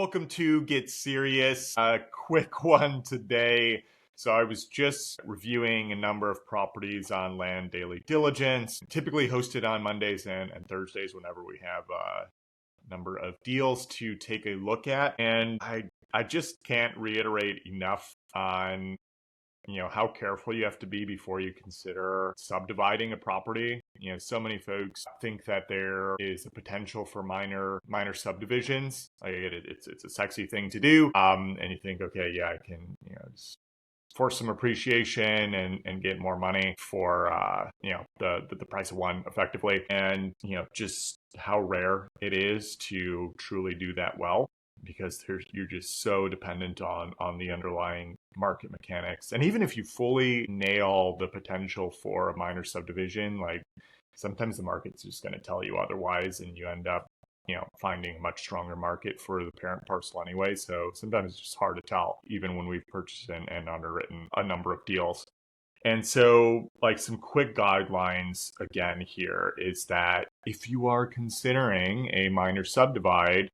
Welcome to Get Serious. A quick one today. So I was just reviewing a number of properties on Land Daily Diligence, typically hosted on Mondays and Thursdays whenever we have a number of deals to take a look at. And I just can't reiterate enough on how careful you have to be before you consider subdividing a property. So many folks think that there is a potential for minor subdivisions. I get it. It's a sexy thing to do. And you think, okay, yeah, I can, just force some appreciation and get more money for, the price of one effectively. And, just how rare it is to truly do that well, because you're just so dependent on the underlying market mechanics. And even if you fully nail the potential for a minor subdivision, like sometimes the market's just going to tell you otherwise, and you end up finding a much stronger market for the parent parcel anyway. So sometimes it's just hard to tell, even when we've purchased and underwritten a number of deals. And so, like, some quick guidelines again here is that if you are considering a minor subdivide,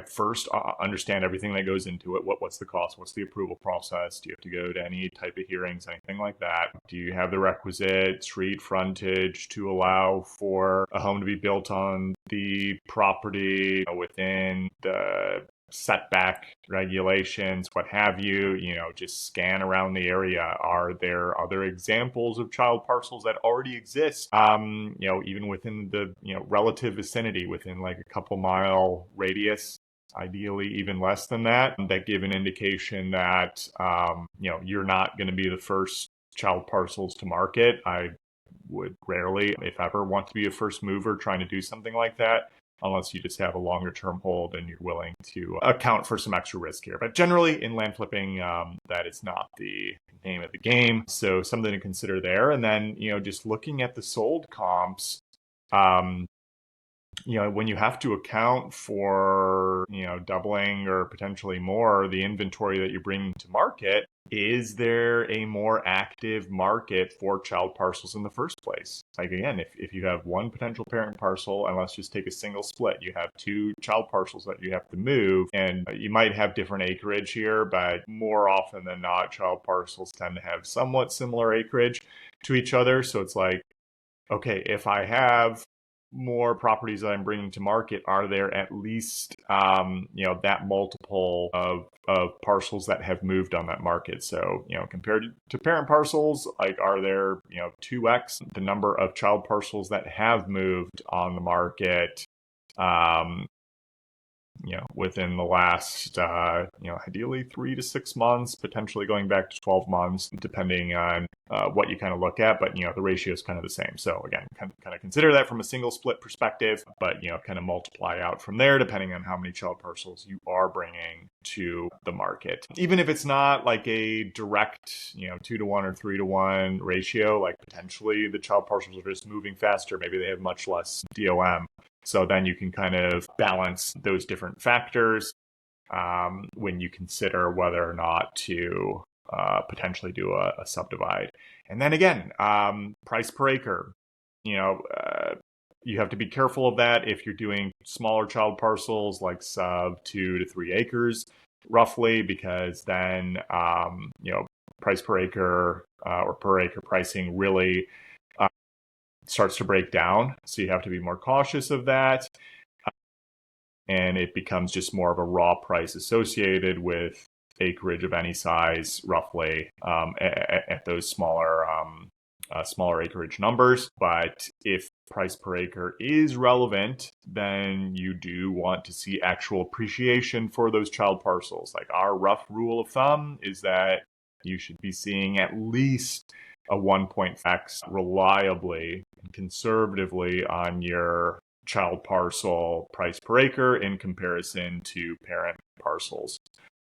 first understand everything that goes into it. What's the cost? What's the approval process? Do you have to go to any type of hearings, anything like that? Do you have the requisite street frontage to allow for a home to be built on the property within the setback regulations, what have you? Just scan around the area. Are there other examples of child parcels that already exist, even within the relative vicinity, within like a couple mile radius, ideally even less than that give an indication that you're not going to be the first child parcels to market. I would rarely, if ever, want to be a first mover trying to do something like that, unless you just have a longer term hold and you're willing to account for some extra risk here. But generally in land flipping, that is not the name of the game. So something to consider there. And then, just looking at the sold comps, when you have to account for, doubling or potentially more the inventory that you're bringing to market, is there a more active market for child parcels in the first place? Like, again, if you have one potential parent parcel, and let's just take a single split, you have two child parcels that you have to move, and you might have different acreage here, but more often than not, child parcels tend to have somewhat similar acreage to each other. So it's like, okay, if I have more properties that I'm bringing to market, are there at least that multiple of parcels that have moved on that market? So compared to parent parcels, like, are there 2x the number of child parcels that have moved on the market within the last ideally 3 to 6 months, potentially going back to 12 months, depending on what you kind of look at. But the ratio is kind of the same. So again, kind of consider that from a single split perspective, but kind of multiply out from there depending on how many child parcels you are bringing to the market. Even if it's not like a direct 2-to-1 or 3-to-1 ratio, like potentially the child parcels are just moving faster, maybe they have much less DOM. So then you can kind of balance those different factors when you consider whether or not to potentially do a subdivide. And then again, price per acre. You have to be careful of that if you're doing smaller child parcels, like sub 2 to 3 acres, roughly, because then price per acre or per acre pricing really starts to break down. So you have to be more cautious of that. And it becomes just more of a raw price associated with acreage of any size, roughly, at those smaller acreage numbers. But if price per acre is relevant, then you do want to see actual appreciation for those child parcels. Like, our rough rule of thumb is that you should be seeing at least a 1.x reliably and conservatively on your child parcel price per acre in comparison to parent parcels.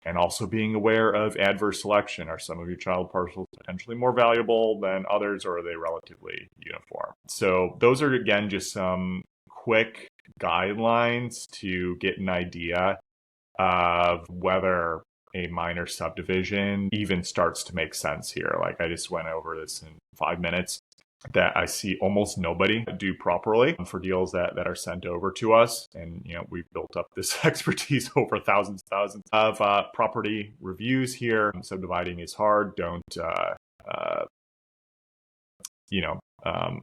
And also being aware of adverse selection. Are some of your child parcels potentially more valuable than others, or are they relatively uniform? So those are, again, just some quick guidelines to get an idea of whether a minor subdivision even starts to make sense here. Like, I just went over this in 5 minutes. that I see almost nobody do properly for deals that are sent over to us. And, we've built up this expertise over thousands of property reviews here. Subdividing is hard. Don't,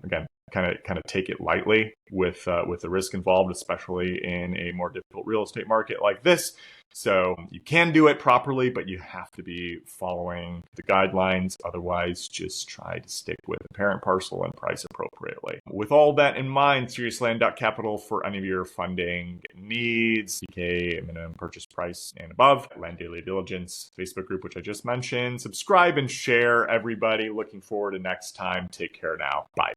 again, kind of take it lightly with the risk involved, especially in a more difficult real estate market like this. So you can do it properly, but you have to be following the guidelines. Otherwise, just try to stick with the parent parcel and price appropriately. With all that in mind, seriousland.capital for any of your funding needs, DK minimum purchase price and above, Land Daily Diligence Facebook group, which I just mentioned. Subscribe and share, everybody. Looking forward to next time. Take care now. Bye.